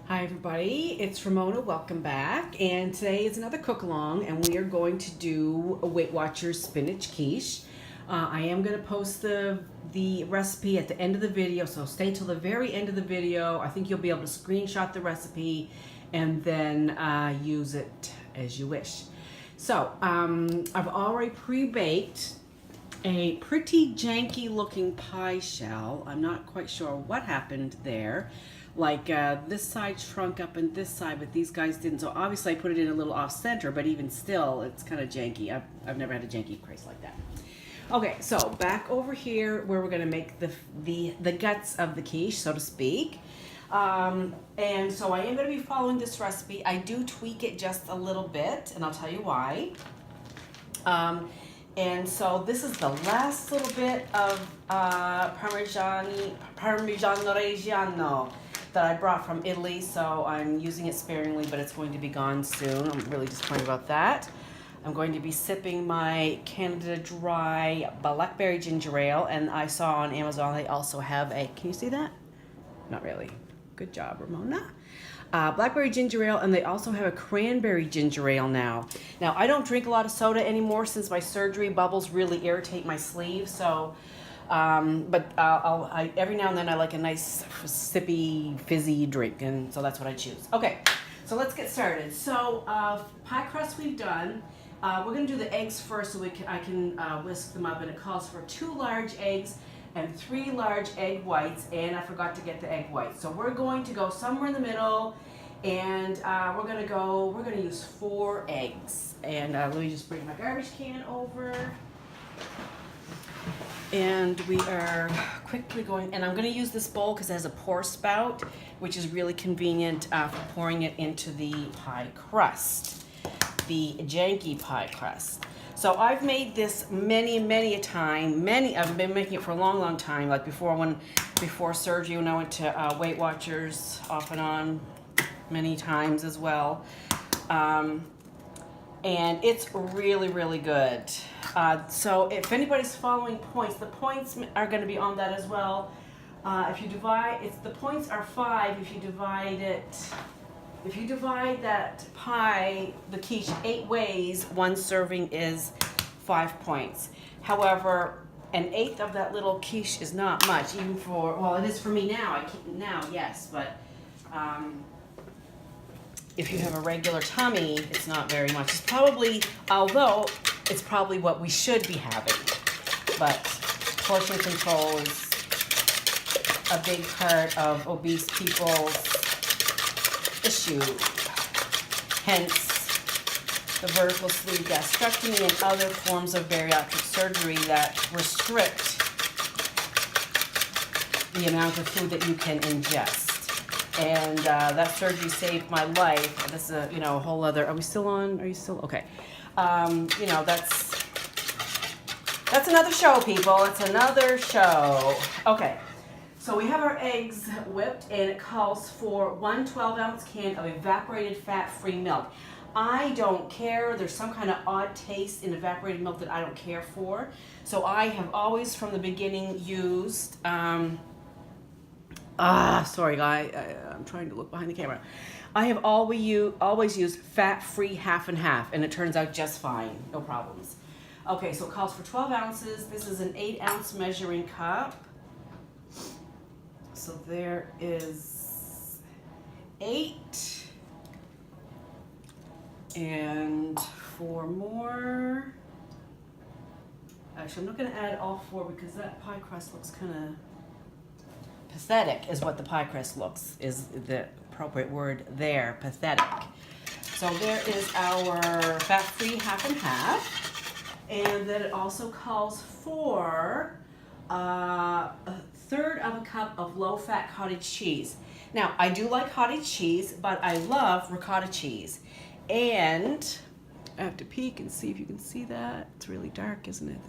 Hi everybody, it's Ramona, welcome back, and today is another cook along and we are going to do a Weight Watchers spinach quiche. I am going to post the recipe at the end of the video, so stay till the very end of the video. I think you'll be able to screenshot the recipe and then use it as you wish. So I've already pre-baked a pretty janky looking pie shell. I'm not quite sure what happened there. Like this side shrunk up and this side, but these guys didn't. So obviously I put it in a little off center, but even still, it's kind of janky. I've never had a janky crease like that. Okay, so back over here where we're gonna make the guts of the quiche, so to speak. And so I am gonna be following this recipe. I do tweak it just a little bit, and I'll tell you why. And so this is the last little bit of Parmigiano Reggiano that I brought from Italy, so I'm using it sparingly, but it's going to be gone soon. I'm really disappointed about that. I'm going to be sipping my Canada Dry Blackberry Ginger Ale, and I saw on Amazon they also have a, can you see that? Not really. Good job, Ramona. Blackberry ginger ale, and they also have a cranberry ginger ale now. Now, I don't drink a lot of soda anymore since my surgery. Bubbles really irritate my sleeve, so but I every now and then I like a nice sippy fizzy drink, and so that's what I choose. Okay, so let's get started. So pie crust we've done. We're gonna do the eggs first, so I can whisk them up, and it calls for 2 large eggs and 3 large egg whites, and I forgot to get the egg whites. So we're going to go somewhere in the middle, and we're gonna use 4 eggs. And let me just bring my garbage can over. And we are quickly going, and I'm gonna use this bowl because it has a pour spout, which is really convenient for pouring it into the pie crust, the janky pie crust. So I've made this many a time. I've been making it for a long time, like before surgery, when I went to Weight Watchers off and on many times as well. And it's really good. So if anybody's following points, the points are going to be on that as well. If you divide, the points are 5 if you divide it. If you divide that pie, the quiche, 8 ways, 1 serving is 5 points. However, an eighth of that little quiche is not much, even for, well, it is for me now. Yes, but if you have a regular tummy, it's not very much. It's probably, although it's probably what we should be having, but portion control is a big part of obese people's issue. Hence, the vertical sleeve gastrectomy and other forms of bariatric surgery that restrict the amount of food that you can ingest. And that surgery saved my life. This is a whole other. Are we still on? Are you still okay? That's another show, people. It's another show. Okay. So we have our eggs whipped, and it calls for 1 12-ounce can of evaporated fat-free milk. I don't care. There's some kind of odd taste in evaporated milk that I don't care for. So I have always, from the beginning, used, sorry, I'm trying to look behind the camera. I have always used fat-free half and half, and it turns out just fine. No problems. Okay, so it calls for 12 ounces. This is an 8-ounce measuring cup. So there is 8 and 4 more. Actually, I'm not going to add all 4 because that pie crust looks kind of pathetic, is what the pie crust looks, is the appropriate word there, pathetic. So there is our fat-free half and half, and then it also calls for a third of a cup of low-fat cottage cheese. Now, I do like cottage cheese, but I love ricotta cheese. And I have to peek and see if you can see that. It's really dark, isn't it?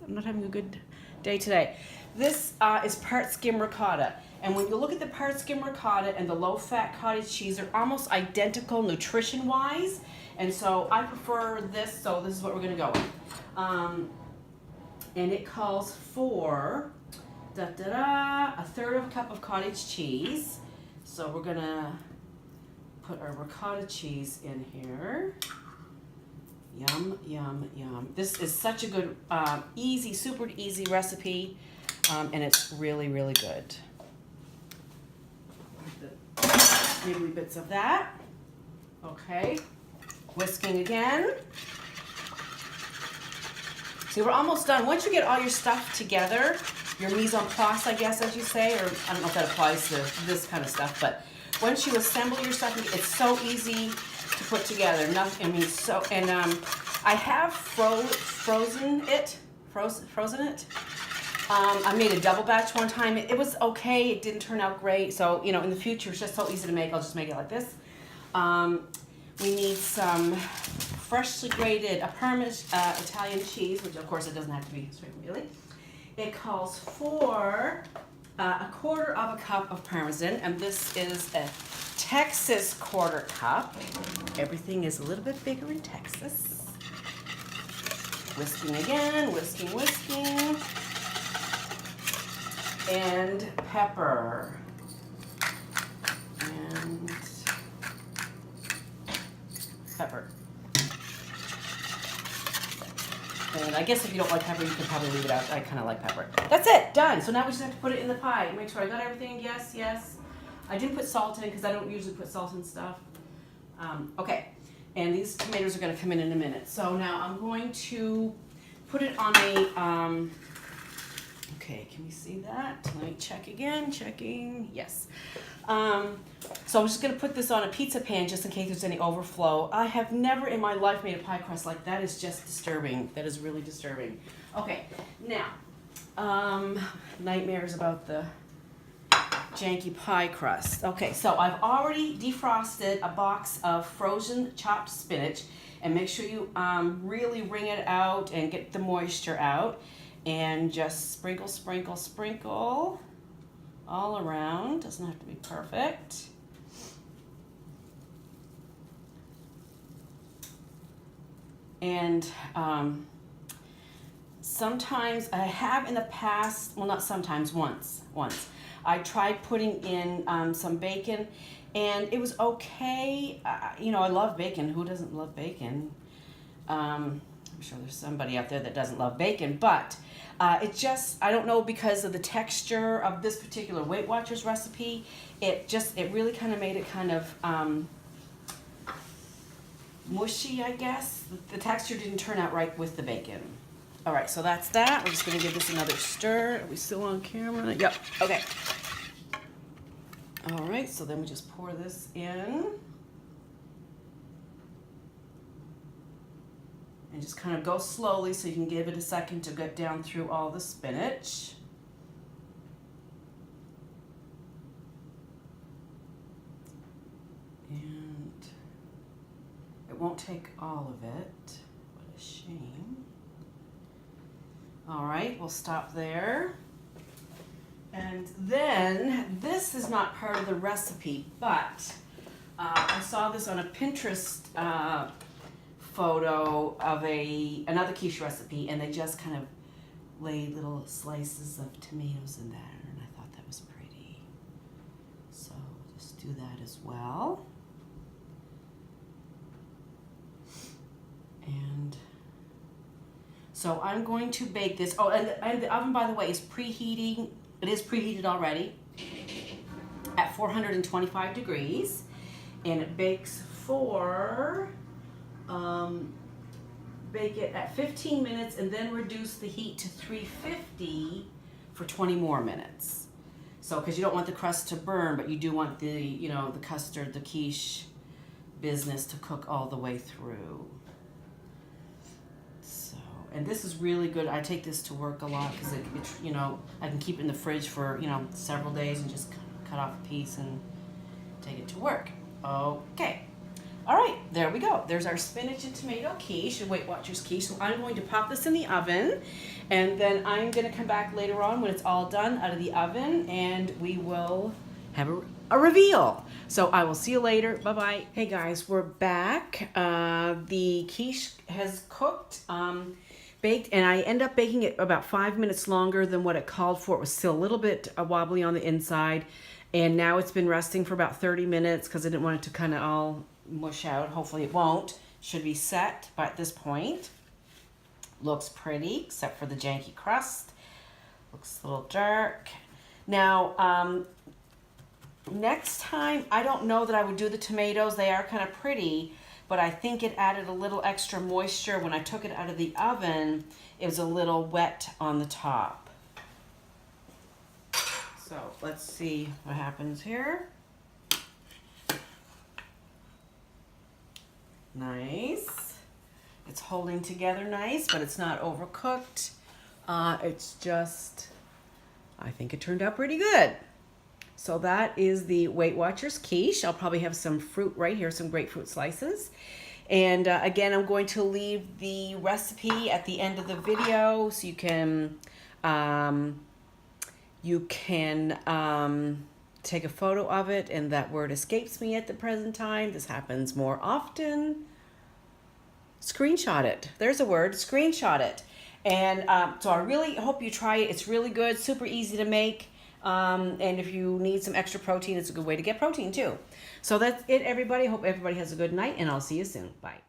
I'm not having a good day today. This is part skim ricotta. And when you look at the part skim ricotta and the low-fat cottage cheese, they're almost identical nutrition-wise. And so I prefer this, so this is what we're going to go with. And it calls for a third of a cup of cottage cheese. So we're gonna put our ricotta cheese in here. Yum, yum, yum. This is such a good, easy, super easy recipe, and it's really, really good. Maybe bits of that. Okay. Whisking again. See, we're almost done. Once you get all your stuff together, your mise en place, I guess, as you say, or I don't know if that applies to this kind of stuff, but once you assemble your stuff, it's so easy to put together. Nothing, I mean, so, and I have frozen it. I made a double batch one time. It was okay. It didn't turn out great. So, you know, in the future, it's just so easy to make. I'll just make it like this. We need some freshly grated Parmesan Italian cheese, which of course it doesn't have to be straight really. It calls for a quarter of a cup of Parmesan, and this is a Texas quarter cup. Everything is a little bit bigger in Texas. Whisking again, whisking, whisking. And pepper. And pepper. And I guess if you don't like pepper, you can probably leave it out. I kind of like pepper. That's it, done. So now we just have to put it in the pie. Make sure I got everything. Yes, yes. I didn't put salt in because I don't usually put salt in stuff. Okay, and these tomatoes are going to come in a minute. So now I'm going to put it on a, okay, can we see that? Let me check again, checking, yes. So I'm just going to put this on a pizza pan just in case there's any overflow. I have never in my life made a pie crust like that. Is just disturbing. That is really disturbing. Okay, now, nightmares about the janky pie crust. Okay, so I've already defrosted a box of frozen chopped spinach, and make sure you really wring it out and get the moisture out, and just sprinkle, sprinkle, sprinkle all around. Doesn't have to be perfect. And sometimes I have in the past, well, not sometimes, once. I tried putting in some bacon, and it was okay. You know, I love bacon. Who doesn't love bacon? I'm sure there's somebody out there that doesn't love bacon, but it just, I don't know, because of the texture of this particular Weight Watchers recipe, it really kind of made it kind of mushy, I guess. The texture didn't turn out right with the bacon. All right, so that's that. We're just going to give this another stir. Are we still on camera? Yep, okay. All right, so then we just pour this in. And just kind of go slowly so you can give it a second to get down through all the spinach. And it won't take all of it. What a shame. All right, we'll stop there. And then, this is not part of the recipe, but I saw this on a Pinterest photo of another quiche recipe, and they just kind of laid little slices of tomatoes in there, and I thought that was pretty. So we'll just do that as well. And so I'm going to bake this. Oh, and the oven, by the way, is preheating. It is preheated already at 425 degrees, and it bakes for, bake it at 15 minutes and then reduce the heat to 350 for 20 more minutes. So, because you don't want the crust to burn, but you do want the, you know, the custard, the quiche business to cook all the way through. And this is really good. I take this to work a lot because it, you know, I can keep it in the fridge for, you know, several days and just cut off a piece and take it to work. Okay. All right, there we go. There's our spinach and tomato quiche, Weight Watchers quiche. So I'm going to pop this in the oven, and then I'm going to come back later on when it's all done out of the oven, and we will have a reveal. So I will see you later. Bye-bye. Hey guys, we're back. The quiche has cooked. Baked, and I end up baking it about 5 minutes longer than what it called for. It was still a little bit wobbly on the inside, And now it's been resting for about 30 minutes because I didn't want it to kind of all mush out. Hopefully it won't. Should be set by at this point. Looks pretty, except for the janky crust. Looks a little dark. Now, next time, I don't know that I would do the tomatoes. They are kind of pretty, but I think it added a little extra moisture. When I took it out of the oven, it was a little wet on the top. So let's see what happens here. Nice. It's holding together nice, but it's not overcooked. It's just, I think it turned out pretty good. So that is the Weight Watchers quiche. I'll probably have some fruit right here, some grapefruit slices. And again, I'm going to leave the recipe at the end of the video so you can take a photo of it, and that word escapes me at the present time. This happens more often. Screenshot it. There's a word, screenshot it. And so I really hope you try it. It's really good, super easy to make. And if you need some extra protein, it's a good way to get protein too. So that's it, everybody. Hope everybody has a good night, and I'll see you soon. Bye.